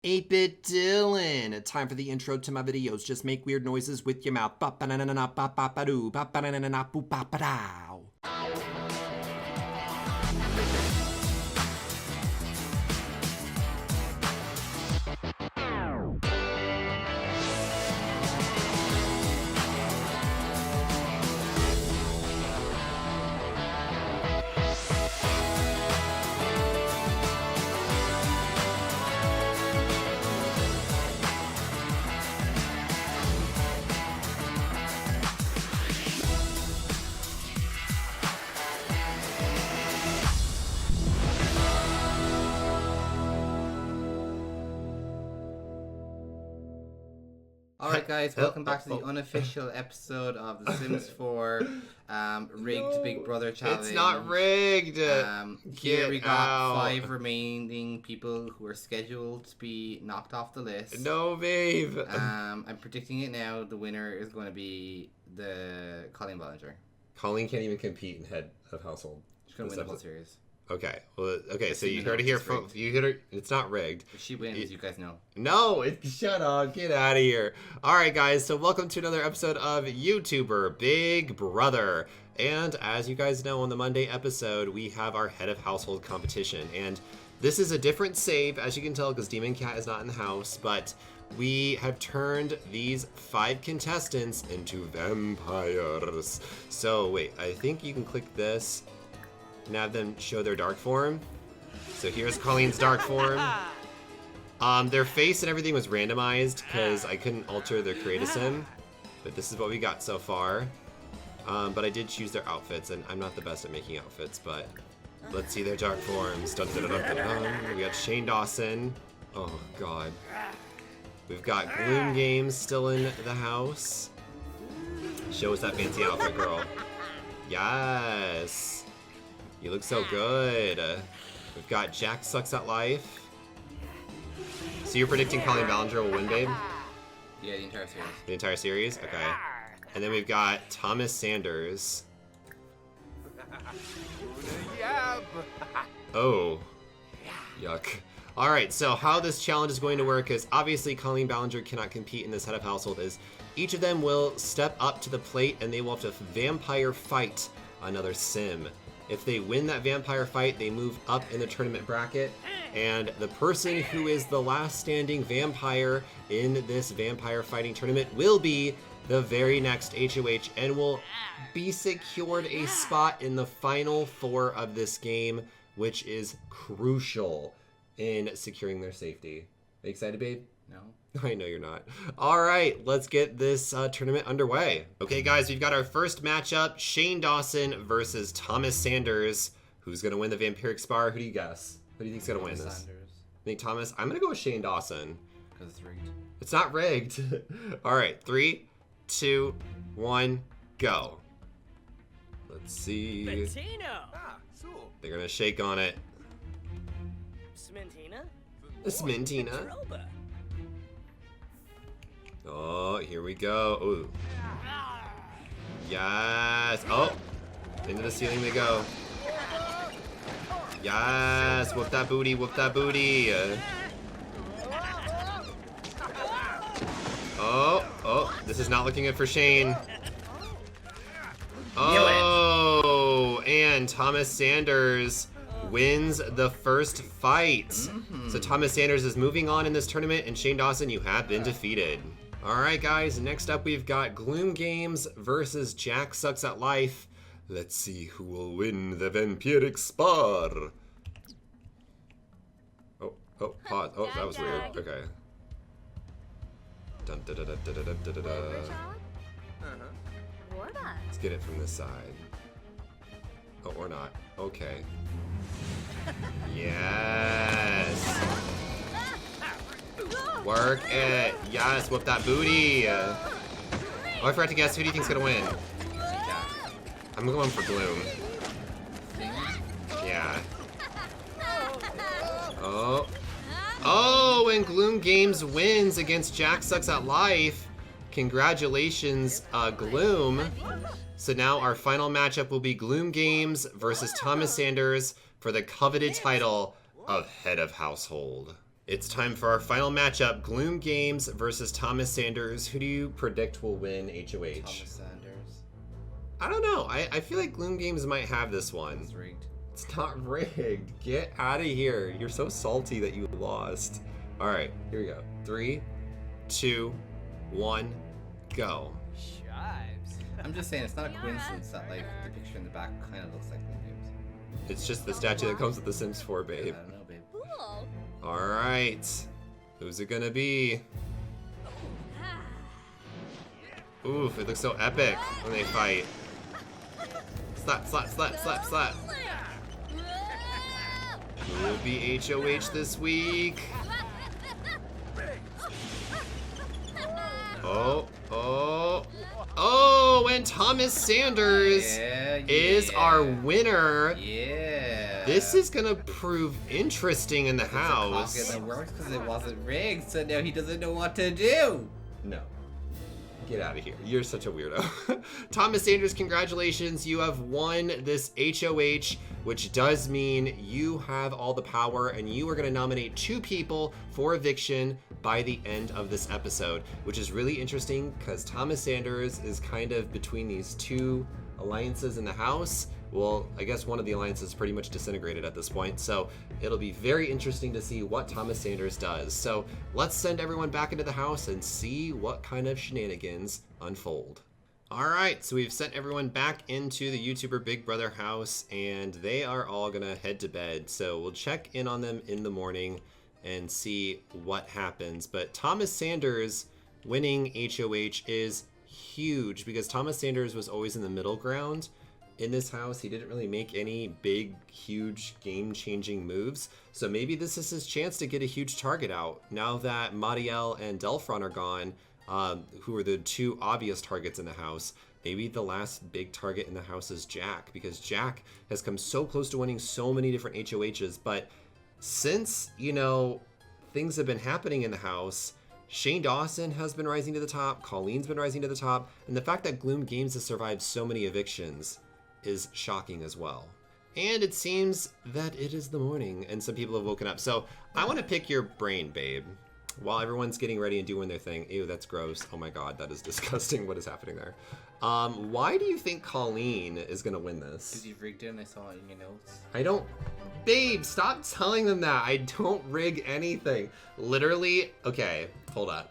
8-Bit Dylan. Time for the intro to my videos. Just make weird noises with your mouth. Ba-ba-na-na-na-ba-ba-ba-doo. Ba-ba-na-na-na-na-boo-ba-ba-dow. Alright guys, welcome back to the unofficial episode of The Sims 4 Rigged Big Brother Challenge. It's not rigged! Here we got 5 remaining people who are scheduled to be knocked off the list. No, babe! I'm predicting it now. The winner is going to be the Colleen Ballinger. Colleen can't even compete in head of household. She's going to win the whole series. Okay, well, okay, so you heard it here from, you heard it, it's not rigged. If she wins, you guys know. No, shut up, get out of here. Alright guys, so welcome to another episode of YouTuber Big Brother. And as you guys know, on the Monday episode, we have our head of household competition. And this is a different save, as you can tell, because Demon Cat is not in the house, but we have turned these 5 contestants into vampires. So wait, I think you can click this and have them show their dark form. So here's Colleen's dark form. Their face and everything was randomized because I couldn't alter their create a sim, but this is what we got so far. But I did choose their outfits, and I'm not the best at making outfits, but let's see their dark forms. Dun, dun, dun, dun, dun, dun. We got Shane Dawson. Oh god. We've got Gloom Games still in the house. Show us that fancy outfit, girl. Yes. You look so good. We've got Jack Sucks at Life. So you're predicting Colleen Ballinger will win, babe? Yeah, the entire series. The entire series? Okay. And then we've got Thomas Sanders. Oh. Yuck. Alright, so how this challenge is going to work is obviously Colleen Ballinger cannot compete in this head of household is each of them will step up to the plate and they will have to vampire fight another sim. If they win that vampire fight, they move up in the tournament bracket, and the person who is the last standing vampire in this vampire fighting tournament will be the very next HOH and will be secured a spot in the final 4 of this game, which is crucial in securing their safety. Are you excited, babe? No. I know you're not. All right, let's get this tournament underway. Okay, guys, we've got our first matchup, Shane Dawson versus Thomas Sanders. Who's going to win the Vampiric Spar? Who do you guess? Who do you think's going to win this? Sanders. I think Thomas. I'm going to go with Shane Dawson. Because it's rigged. It's not rigged. All right, 3, 2, 1, go. Let's see. Bettino. They're going to shake on it. Smintina. Smintina. Droba. Oh, here we go. Ooh. Yes. Oh, into the ceiling they go. Yes. Whoop that booty. Whoop that booty. Oh. This is not looking good for Shane. Oh, and Thomas Sanders wins the first fight. So Thomas Sanders is moving on in this tournament, and Shane Dawson, you have been defeated. Alright guys, next up we've got Gloom Games versus Jack Sucks at Life. Let's see who will win the Vampiric Spar. Oh, pause. Oh, that was weird. Okay. Dun, da, da, da, da, da, da, da, da. Let's get it from this side. Oh, or not. Okay. Yes! Work it! Yes, whoop that booty! Oh, I forgot to guess. Who do you think's gonna win? I'm going for Gloom. Yeah. Oh, and Gloom Games wins against Jack Sucks at Life. Congratulations, Gloom. So now our final matchup will be Gloom Games versus Thomas Sanders for the coveted title of Head of Household. It's time for our final matchup, Gloom Games versus Thomas Sanders. Who do you predict will win HOH? Thomas Sanders. I don't know. I feel like Gloom Games might have this one. It's rigged. It's not rigged. Get out of here. You're so salty that you lost. All right, here we go. 3, 2, 1, go. I'm just saying, it's not a coincidence that like the picture in the back kind of looks like Gloom Games. It's just the statue that comes with The Sims 4, I babe. don't know, babe. All right. Who's it gonna be? Oof, it looks so epic when they fight. Slap, slap, slap, slap, slap. Who will be HOH this week? Oh, oh, oh, and Thomas Sanders is our winner. Yeah. This is gonna prove interesting in the house. It's a pocket that works because it wasn't rigged, so now he doesn't know what to do. No. Get out of here. You're such a weirdo. Thomas Sanders, congratulations. You have won this HOH, which does mean you have all the power and you are going to nominate 2 people for eviction by the end of this episode, which is really interesting because Thomas Sanders is kind of between these 2 alliances in the house. Well, I guess one of the alliances is pretty much disintegrated at this point, so it'll be very interesting to see what Thomas Sanders does. So let's send everyone back into the house and see what kind of shenanigans unfold. All right, so we've sent everyone back into the YouTuber Big Brother house, and they are all gonna head to bed. So we'll check in on them in the morning and see what happens. But Thomas Sanders winning HOH is huge because Thomas Sanders was always in the middle ground. In this house, he didn't really make any big, huge, game-changing moves. So maybe this is his chance to get a huge target out. Now that Marielle and Delphron are gone, who are the 2 obvious targets in the house, maybe the last big target in the house is Jack, because Jack has come so close to winning so many different HOHs. But since, you know, things have been happening in the house, Shane Dawson has been rising to the top, Colleen's been rising to the top, and the fact that Gloom Games has survived so many evictions is shocking as well. And it seems that it is the morning and some people have woken up. So I want to pick your brain, babe, while everyone's getting ready and doing their thing. Ew, that's gross. Oh my god, that is disgusting. What is happening there? Why do you think Colleen is gonna win this? Because you've rigged it and I saw it in your notes. I don't... Babe, stop telling them that. I don't rig anything. Literally, okay, hold on.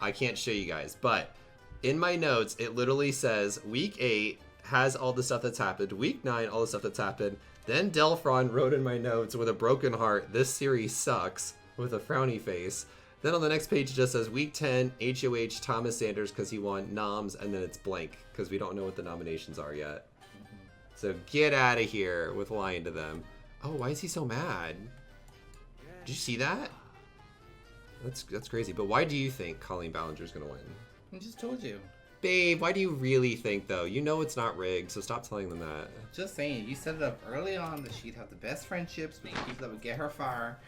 I can't show you guys, but in my notes, it literally says week 8 has all the stuff that's happened. Week 9, all the stuff that's happened. Then Delphron wrote in my notes with a broken heart, this series sucks, with a frowny face. Then on the next page it just says week 10, HOH, Thomas Sanders because he won noms, and then it's blank because we don't know what the nominations are yet. So get out of here with lying to them. Oh, why is he so mad? Did you see that? That's crazy. But why do you think Colleen Ballinger's gonna win? I just told you. Babe, why do you really think, though? You know it's not rigged, so stop telling them that. Just saying, you set it up early on that she'd have the best friendships with the people that would get her far.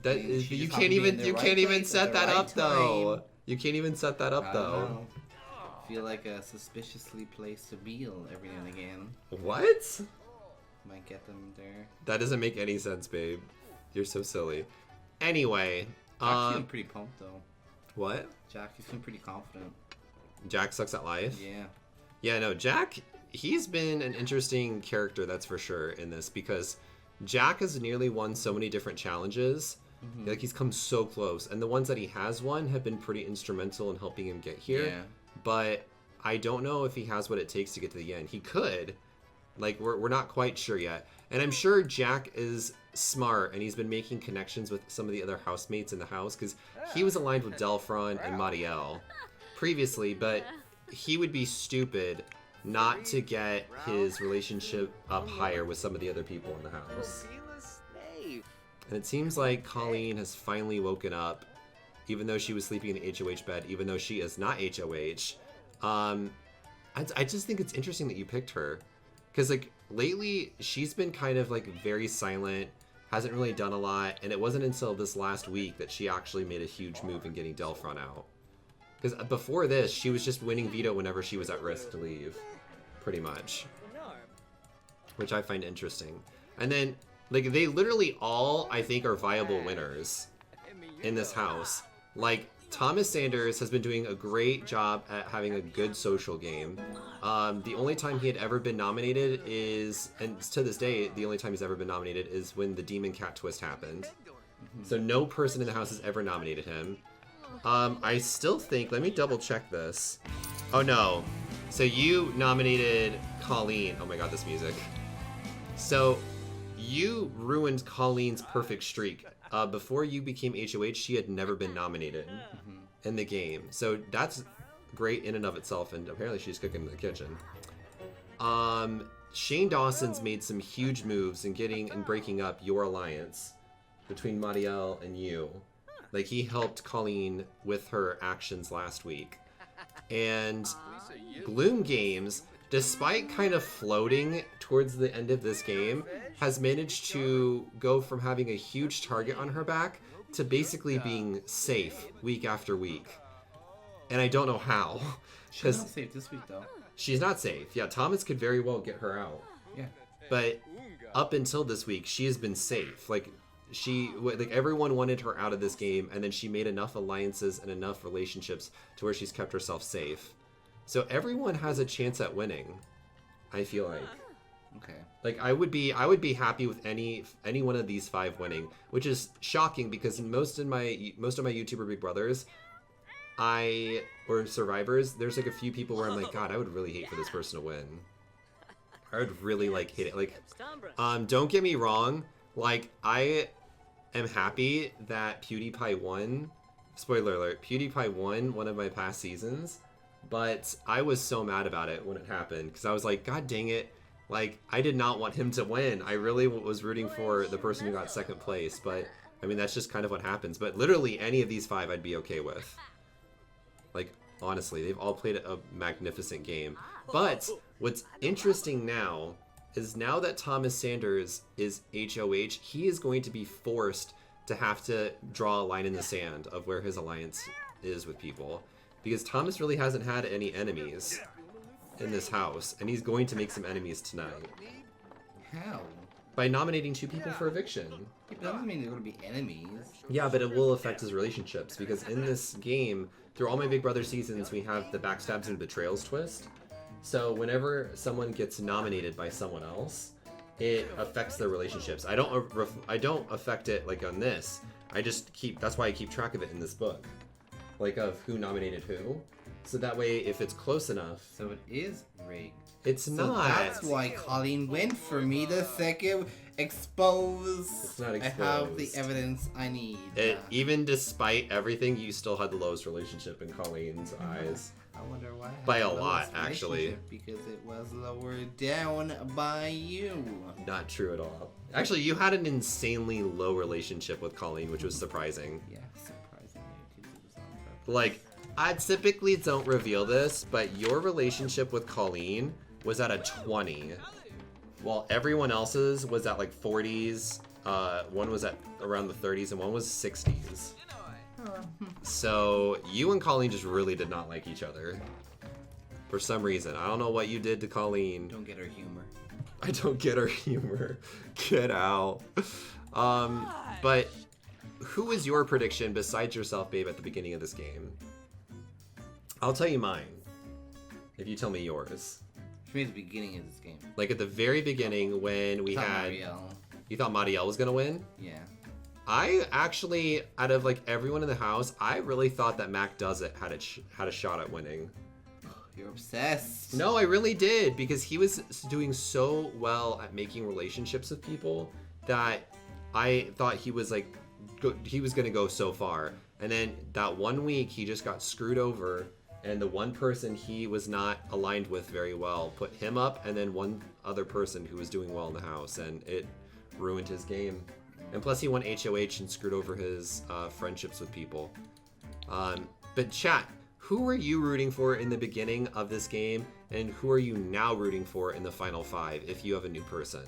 That is, you can't even set that up, though. You can't even set that up, though. I feel like a suspiciously placed meal every now and again. What? Might get them there. That doesn't make any sense, babe. You're so silly. Anyway, Jack's feeling pretty pumped, though. What? Jack, he's feeling pretty confident. Jack sucks at life? Yeah. Yeah, no, Jack, he's been an interesting character, that's for sure, in this, because Jack has nearly won so many different challenges. Mm-hmm. Like, he's come so close, and the ones that he has won have been pretty instrumental in helping him get here. Yeah. But I don't know if he has what it takes to get to the end. He could. Like, we're not quite sure yet. And I'm sure Jack is smart, and he's been making connections with some of the other housemates in the house, because he was aligned with Delphron and Marielle previously, but he would be stupid not to get his relationship up higher with some of the other people in the house. And it seems like Colleen has finally woken up, even though she was sleeping in the HOH bed, even though she is not HOH. I just think it's interesting that you picked her, because like lately she's been kind of like very silent, hasn't really done a lot, and it wasn't until this last week that she actually made a huge move in getting Delphron out. Because before this, she was just winning veto whenever she was at risk to leave, pretty much. Which I find interesting. And then, like, they literally all, I think, are viable winners. in this house. Like, Thomas Sanders has been doing a great job at having a good social game. The only time he had ever been nominated is, and to this day, the only time he's ever been nominated is when the Demon Cat twist happened. So no person in the house has ever nominated him. I still think, let me double check this. Oh no. So you nominated Colleen. Oh my god, this music. So you ruined Colleen's perfect streak. Before you became HOH, she had never been nominated in the game. So that's great in and of itself, and apparently she's cooking in the kitchen. Shane Dawson's made some huge moves in getting and breaking up your alliance between Marielle and you. Like, he helped Colleen with her actions last week. And Bloom Games, despite kind of floating towards the end of this game, has managed to go from having a huge target on her back to basically being safe week after week. And I don't know how. She's not safe this week, though. She's not safe. Yeah, Thomas could very well get her out. Yeah. But up until this week, she has been safe. Like, everyone wanted her out of this game, and then she made enough alliances and enough relationships to where she's kept herself safe. So everyone has a chance at winning, I feel like. Okay. Like, I would be happy with any one of these 5 winning, which is shocking because most of my YouTuber big brothers, or survivors, there's like a few people where I'm like, God, I would really hate for this person to win. I would really like hate it. Like, don't get me wrong, like, I am happy that PewDiePie won. Spoiler alert, PewDiePie won one of my past seasons, but I was so mad about it when it happened because I was like, God dang it. Like, I did not want him to win. I really was rooting for the person who got second place, but, I mean, that's just kind of what happens. But literally, any of these 5 I'd be okay with. Like, honestly, they've all played a magnificent game. But what's interesting now is now that Thomas Sanders is HOH, he is going to be forced to have to draw a line in the sand of where his alliance is with people. Because Thomas really hasn't had any enemies in this house, and he's going to make some enemies tonight. How? By nominating 2 people for eviction. It doesn't mean they're going to be enemies. Yeah, but it will affect his relationships, because in this game, through all my Big Brother seasons, we have the backstabs and betrayals twist. So whenever someone gets nominated by someone else, it affects their relationships. I don't affect it like on this. That's why I keep track of it in this book. Like, of who nominated who. So that way, if it's close enough... So it is rigged. It's not. That's why Colleen went for me the second exposed. It's not exposed. I have the evidence I need. Even despite everything, you still had the lowest relationship in Colleen's eyes. I wonder why. By a lot, actually. Because it was lowered down by you. Not true at all. Actually, you had an insanely low relationship with Colleen, which was surprising. Yeah, surprisingly, because it was on purpose. Like, I typically don't reveal this, but your relationship with Colleen was at a 20, while everyone else's was at like 40s. One was at around the 30s, and one was 60s. So you and Colleen just really did not like each other for some reason. I don't know what you did to Colleen. Don't get her humor. I don't get her humor. Get out. But who was your prediction besides yourself, babe, at the beginning of this game? I'll tell you mine, if you tell me yours. For me, at the beginning of this game. Like at the very beginning when we had... Marielle. You thought Marielle was gonna win? Yeah. I actually, out of like everyone in the house, I really thought that Mac Does It had a shot at winning. You're obsessed. No, I really did, because he was doing so well at making relationships with people that I thought he was like, he was gonna go so far. And then that one week, he just got screwed over, and the one person he was not aligned with very well put him up, and then one other person who was doing well in the house, and it ruined his game. And plus he won HOH and screwed over his friendships with people. But chat, who were you rooting for in the beginning of this game, and who are you now rooting for in the final 5 if you have a new person?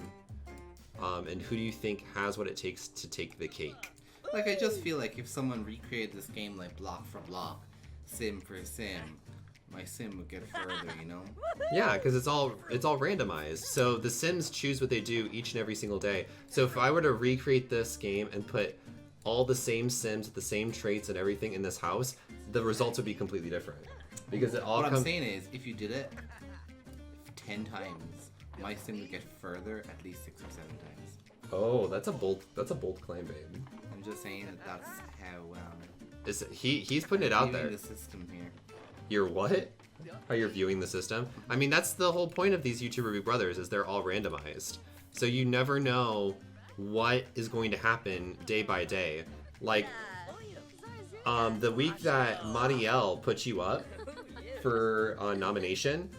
And who do you think has what it takes to take the cake? Like, I just feel like if someone recreated this game like block for block, sim for sim, my sim would get further, you know? Yeah, because it's all randomized. So the Sims choose what they do each and every single day. So if I were to recreate this game and put all the same Sims, the same traits and everything in this house, the results would be completely different. Because it all What I'm saying is, if you did it 10 times, my sim would get further at least 6 or 7 times. Oh, that's a bold claim, babe. I'm just saying that's how He's putting it out there. the system here. You're what? How you're viewing the system? I mean, that's the whole point of these YouTuber Big Brothers, is they're all randomized. So you never know what is going to happen day by day. Like, the week that Marielle put you up for nomination,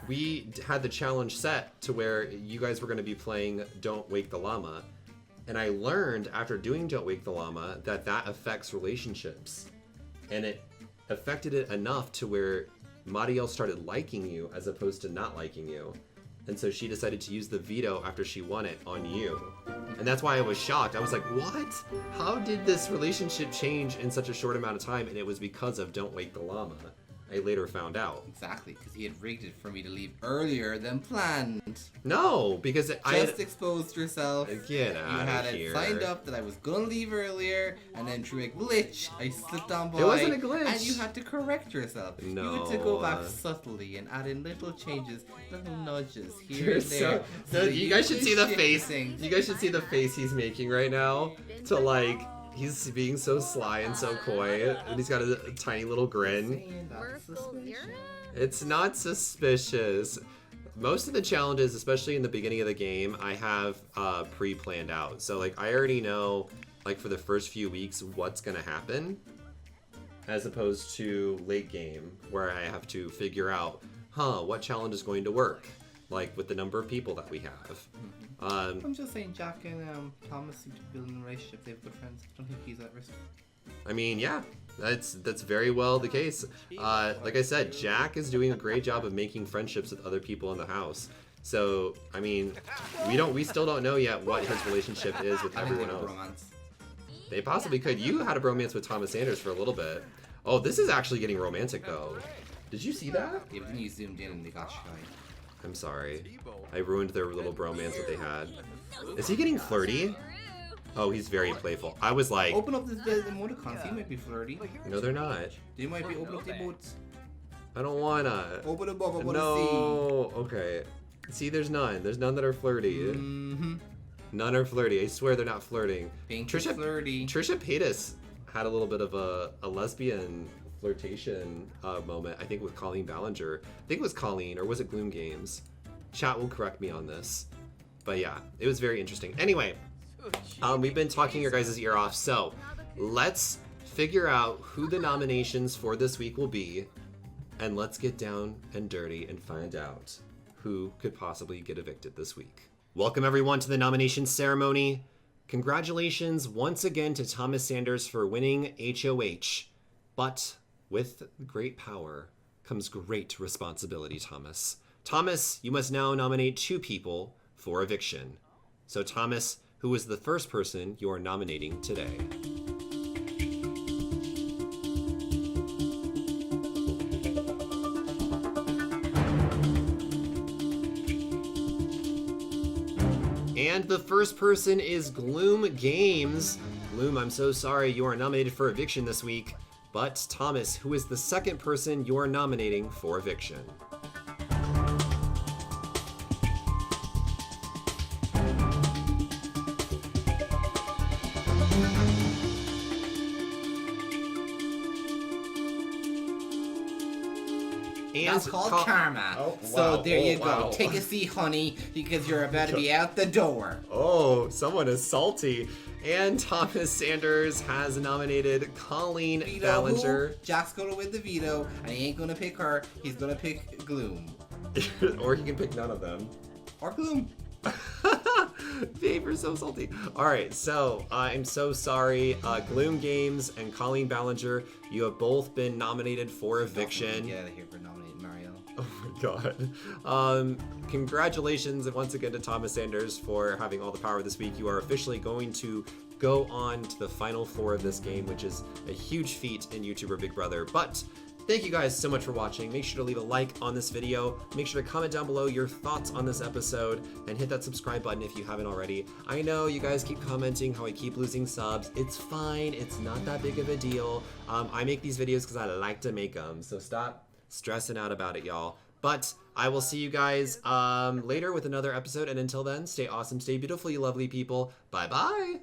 we had the challenge set to where you guys were going to be playing Don't Wake the Llama. And I learned after doing Don't Wake the Llama that affects relationships. And it affected it enough to where Marielle started liking you as opposed to not liking you. And so she decided to use the veto after she won it on you. And that's why I was shocked. I was like, what? How did this relationship change in such a short amount of time? And it was because of Don't Wake the Llama. I later found out. Exactly, because he had rigged it for me to leave earlier than planned. No, because I just exposed yourself. Get out of here. You had it signed up that I was gonna leave earlier, and then through a glitch, I slipped on by. It wasn't a glitch. And you had to correct yourself. No. You had to go back subtly and add in little changes, little nudges here You're and there. so you guys should see the face. Things. You guys should see the face he's making right now to like. He's being so sly and so coy, and he's got a tiny little grin. It's not suspicious. Most of the challenges, especially in the beginning of the game, I have pre-planned out. So like I already know, like for the first few weeks, what's gonna happen, as opposed to late game where I have to figure out, what challenge is going to work, like with the number of people that we have. I'm just saying, Jack and Thomas seem to be building a relationship. They have good friends. I don't think he's at risk. I mean, yeah, that's very well the case. Like I said, Jack is doing a great job of making friendships with other people in the house. So, I mean, we still don't know yet what his relationship is with everyone else. Romance. They possibly could. You had a bromance with Thomas Sanders for a little bit. Oh, this is actually getting romantic though. Did you see that? Yeah, but then you zoomed in and they got shy. I'm sorry. I ruined their little bromance that they had. Is he getting flirty? Oh, he's very playful. I was like... Open up the emoticons. He might be flirty. No, they're not. They might be open up the emotes. I don't wanna. Open them up. I wanna No. Okay. See, there's none. There's none that are flirty. Mm-hmm. None are flirty. I swear they're not flirting. Being flirty. Trisha Paytas had a little bit of a lesbian flirtation moment, I think, with Colleen Ballinger. I think it was Colleen, or was it Gloom Games? Chat will correct me on this. But yeah, it was very interesting. Anyway, we've been talking your guys' ear off, so let's figure out who the nominations for this week will be, and let's get down and dirty and find out who could possibly get evicted this week. Welcome everyone to the nomination ceremony. Congratulations once again to Thomas Sanders for winning HOH, but with great power comes great responsibility, Thomas. Thomas, you must now nominate 2 people for eviction. So Thomas, who is the first person you are nominating today? And the first person is Gloom Games. Gloom, I'm so sorry you are nominated for eviction this week. But Thomas, who is the second person you are nominating for eviction? And That's called karma. Oh, so wow. there you go. Wow. Take a seat, honey, because you're about to be out the door. Oh, someone is salty. And Thomas Sanders has nominated Colleen Veto Ballinger. who? Jack's gonna win the veto, and he ain't gonna pick her. He's gonna pick Gloom. Or he can pick none of them. Or Gloom. Babe, you're so salty. Alright, so I'm so sorry. Gloom Games and Colleen Ballinger, you have both been nominated for eviction. Get out of here for nominating Mario. Oh my god. Congratulations once again to Thomas Sanders for having all the power this week. You are officially going to go on to the final 4 of this game, which is a huge feat in YouTuber Big Brother. But Thank you guys so much for watching. Make sure to leave a like on this video. Make sure to comment down below your thoughts on this episode and hit that subscribe button if you haven't already. I know you guys keep commenting how I keep losing subs. It's fine. It's not that big of a deal. I make these videos because I like to make them. So stop stressing out about it, y'all. But I will see you guys later with another episode. And until then, stay awesome, stay beautiful, you lovely people. Bye-bye.